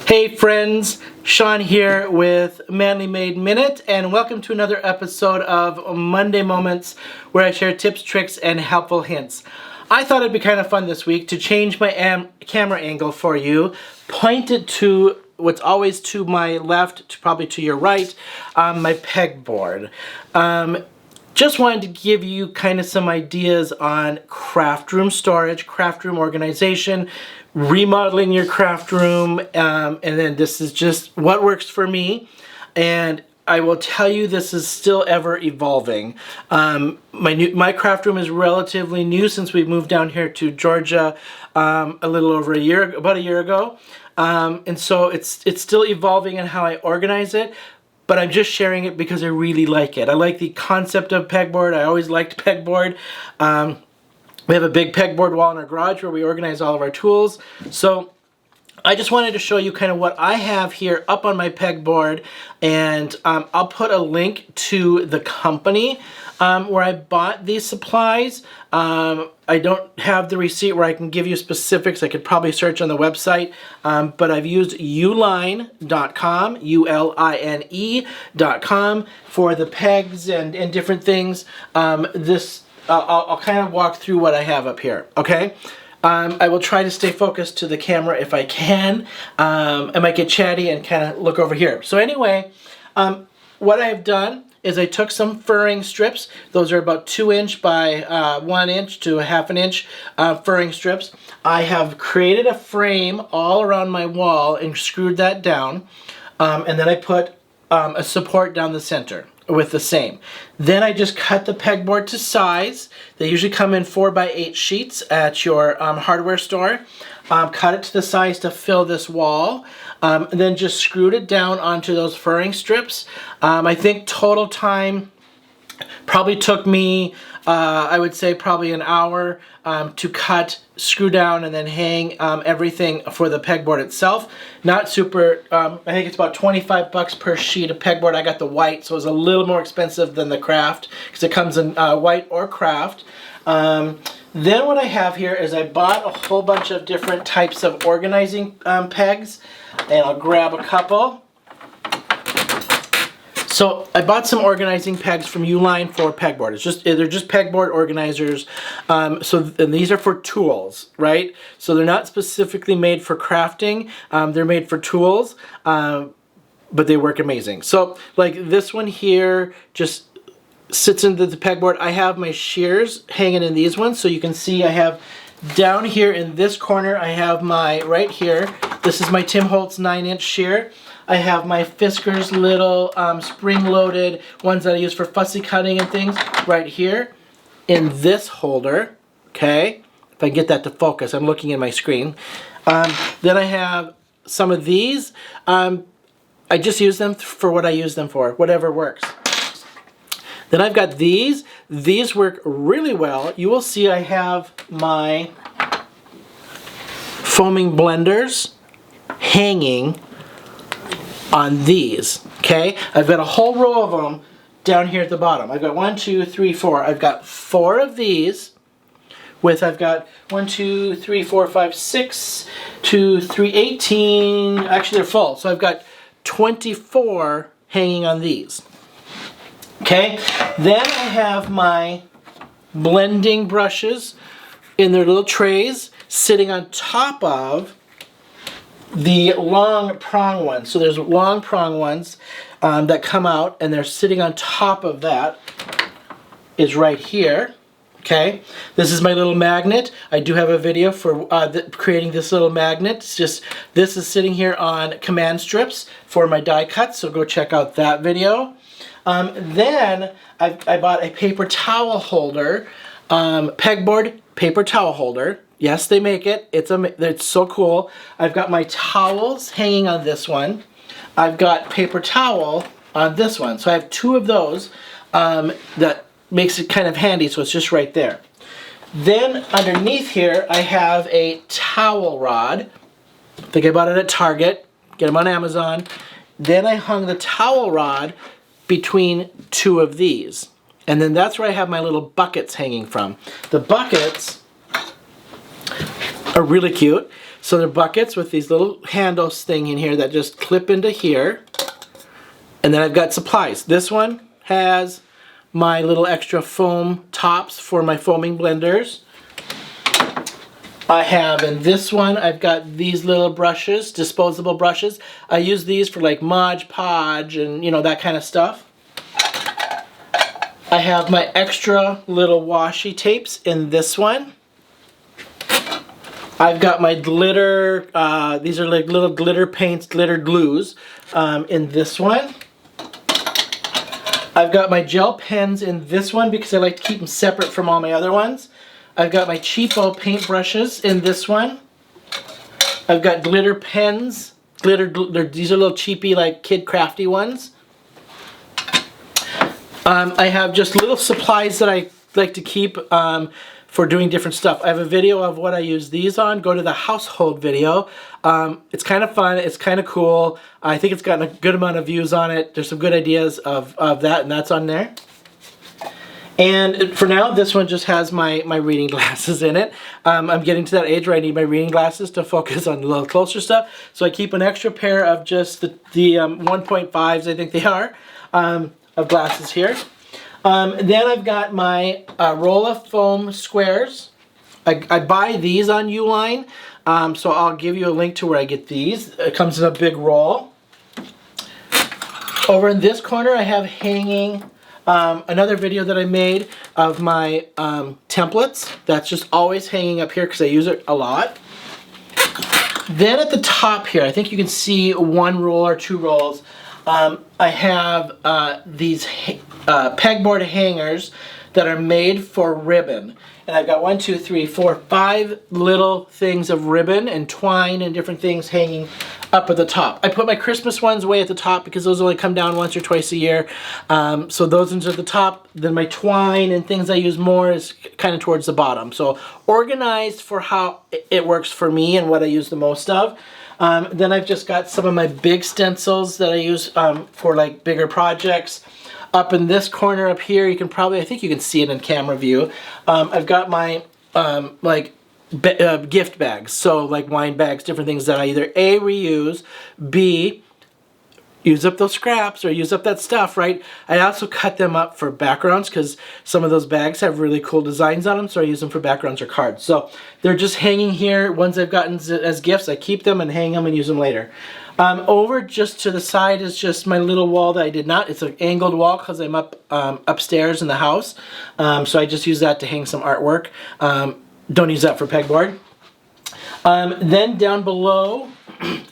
Hey friends, Shawn here with Manly Made Minute, and welcome to another episode of Monday Moments where I share tips, tricks, and helpful hints. I thought it'd be kind of fun this week to change my camera angle for you, point it to what's always to my left, probably to your right, my pegboard. Just wanted to give you kind of some ideas on craft room storage, craft room organization, remodeling your craft room, and then this is just what works for me. And I will tell you, this is still ever evolving. My craft room is relatively new since we moved down here to Georgia a little over about a year ago. And so it's still evolving in how I organize it. But I'm just sharing it because I really like it. I like the concept of pegboard. I always liked pegboard. We have a big pegboard wall in our garage where we organize all of our tools. So I just wanted to show you kind of what I have here up on my pegboard, and I'll put a link to the company where I bought these supplies. I don't have the receipt where I can give you specifics. I could probably search on the website, but I've used uline.com, ULINE.com for the pegs and different things. I'll kind of walk through what I have up here, okay? I will try to stay focused to the camera if I can. I might get chatty and kind of look over here. So anyway, what I've done is I took some furring strips. Those are about 2" by 1" to a ½ inch furring strips. I have created a frame all around my wall and screwed that down. And then I put a support down the center with the same. Then I just cut the pegboard to size. They usually come in 4x8 sheets at your hardware store. Cut it to the size to fill this wall. And then just screwed it down onto those furring strips. I think total time probably took me, I would say probably an hour to cut, screw down, and then hang everything for the pegboard itself. Not super, I think it's about $25 per sheet of pegboard. I got the white, so it's a little more expensive than the craft because it comes in white or craft. Then what I have here is I bought a whole bunch of different types of organizing pegs, and I'll grab a couple. So I bought some organizing pegs from Uline for pegboard. They're just pegboard organizers. And these are for tools, right? So they're not specifically made for crafting. They're made for tools, but they work amazing. So like this one here just sits into the pegboard. I have my shears hanging in these ones, so you can see I have down here in this corner, I have my, right here, this is my Tim Holtz 9" shear. I have my Fiskars little spring-loaded ones that I use for fussy cutting and things right here in this holder, okay? If I can get that to focus, I'm looking at my screen. Then I have some of these. I just use them for what I use them for, whatever works. Then I've got these. These work really well. You will see I have my foaming blenders hanging on these, okay? I've got a whole row of them down here at the bottom. I've got 1, 2, 3, 4. I've got 4 of these I've got 1, 2, 3, 4, 5, 6, 2, 3, 18. Actually, they're full. So I've got 24 hanging on these. Okay, then I have my blending brushes in their little trays sitting on top of the long prong ones. So there's long prong ones that come out, and they're sitting on top of that is right here. Okay, this is my little magnet. I do have a video for creating this little magnet. It's just, this is sitting here on command strips for my die cuts, so go check out that video. Then I bought a paper towel holder, pegboard paper towel holder. Yes, they make it. It's so cool. I've got my towels hanging on this one. I've got paper towel on this one. So I have 2 of those that makes it kind of handy, so it's just right there. Then underneath here, I have a towel rod. I think I bought it at Target. Get them on Amazon. Then I hung the towel rod between 2 of these. And then that's where I have my little buckets hanging from. The buckets are really cute. So they're buckets with these little handles thing in here that just clip into here. And then I've got supplies. This one has my little extra foam tops for my foaming blenders. I have in this one, I've got these little brushes, disposable brushes. I use these for like Mod Podge and you know, that kind of stuff. I have my extra little washi tapes in this one. I've got my glitter, these are like little glitter paints, glitter glues in this one. I've got my gel pens in this one because I like to keep them separate from all my other ones. I've got my cheapo paint brushes in this one. I've got glitter pens. These are little cheapy, like kid crafty ones. I have just little supplies that I like to keep for doing different stuff. I have a video of what I use these on. Go to the household video. It's kind of fun. It's kind of cool. I think it's gotten a good amount of views on it. There's some good ideas of that, and that's on there. And for now, this one just has my reading glasses in it. I'm getting to that age where I need my reading glasses to focus on a little closer stuff. So I keep an extra pair of just the 1.5s, I think they are, of glasses here. Then I've got my roll of foam squares. I buy these on Uline, so I'll give you a link to where I get these. It comes in a big roll. Over in this corner, I have hanging another video that I made of my templates. That's just always hanging up here because I use it a lot. Then at the top here, I think you can see one roll or two rolls. I have these pegboard hangers that are made for ribbon. And I've got 1, 2, 3, 4, 5 little things of ribbon and twine and different things hanging up at the top. I put my Christmas ones way at the top because those only come down once or twice a year. So those ones are at the top. Then my twine and things I use more is kind of towards the bottom. So organized for how it works for me and what I use the most of. Then I've just got some of my big stencils that I use for like bigger projects. Up in this corner up here, you can probably, I think you can see it in camera view. I've got my gift bags, so like wine bags, different things that I either A, reuse, B, use up those scraps or use up that stuff, right? I also cut them up for backgrounds because some of those bags have really cool designs on them, so I use them for backgrounds or cards. So they're just hanging here. Ones I've gotten as gifts, I keep them and hang them and use them later. Over just to the side is just my little wall that I did not. It's an angled wall because I'm upstairs in the house. So I just use that to hang some artwork. Don't use that for pegboard. Then down below,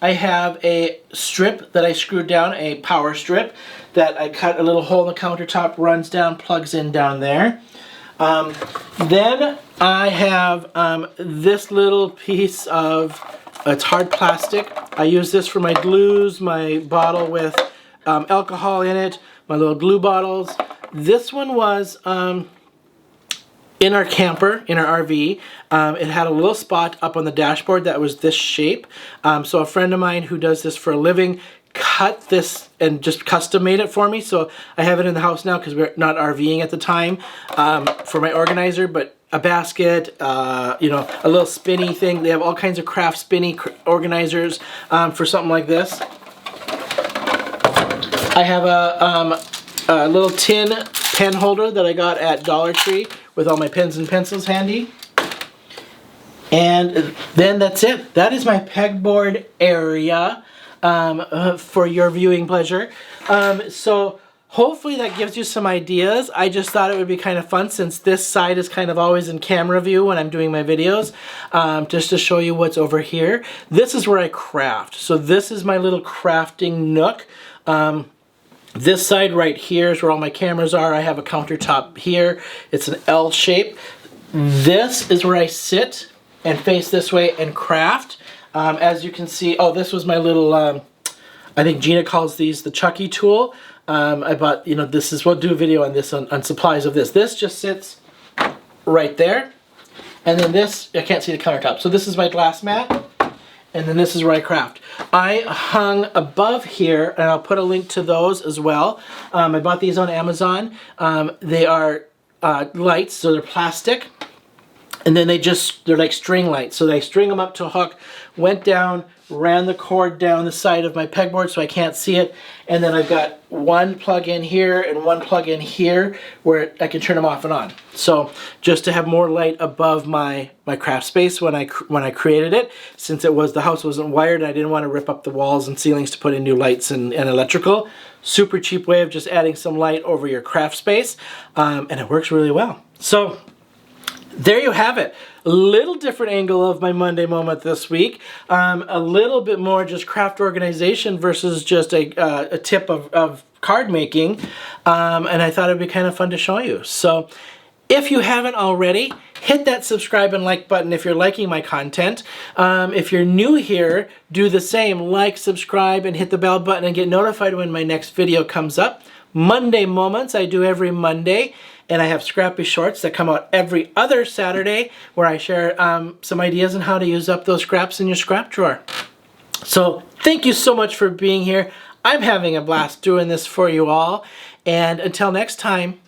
I have a strip that I screwed down, a power strip that I cut a little hole in the countertop, runs down, plugs in down there. Then I have this little piece of, it's hard plastic. I use this for my glues, my bottle with alcohol in it, my little glue bottles. This one was in our camper, in our RV. It had a little spot up on the dashboard that was this shape. So a friend of mine who does this for a living cut this and just custom made it for me. So I have it in the house now because we're not RVing at the time for my organizer, but a basket, you know, a little spinny thing. They have all kinds of craft spinny organizers for something like this. I have a little tin pen holder that I got at Dollar Tree with all my pens and pencils handy. And then that's it. That is my pegboard area for your viewing pleasure. So hopefully that gives you some ideas. I just thought it would be kind of fun since this side is kind of always in camera view when I'm doing my videos, just to show you what's over here. This is where I craft. So this is my little crafting nook. This side right here is where all my cameras are. I have a countertop here. It's an L shape. This is where I sit and face this way and craft. As you can see, oh, this was my little, I think Gina calls these the Chucky tool. I bought, you know, this is, we'll do a video on this, on supplies of this. This just sits right there. And then this, I can't see the countertop. So this is my glass mat. And then this is where I craft. I hung above here, and I'll put a link to those as well. I bought these on Amazon. They are lights, so they're plastic. And then they're like string lights. So they string them up to a hook, went down, ran the cord down the side of my pegboard so I can't see it. And then I've got one plug in here and one plug in here where I can turn them off and on. So just to have more light above my craft space when I created it, since the house wasn't wired and I didn't want to rip up the walls and ceilings to put in new lights and electrical. Super cheap way of just adding some light over your craft space. And it works really well. So there you have it. A little different angle of my Monday moment this week. A little bit more just craft organization versus just a tip of card making. And I thought it'd be kind of fun to show you. So if you haven't already, hit that subscribe and like button if you're liking my content. If you're new here, do the same. Like, subscribe, and hit the bell button and get notified when my next video comes up. Monday Moments I do every Monday. And I have scrappy shorts that come out every other Saturday where I share some ideas on how to use up those scraps in your scrap drawer. So thank you so much for being here. I'm having a blast doing this for you all. And until next time,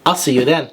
I'll see you then.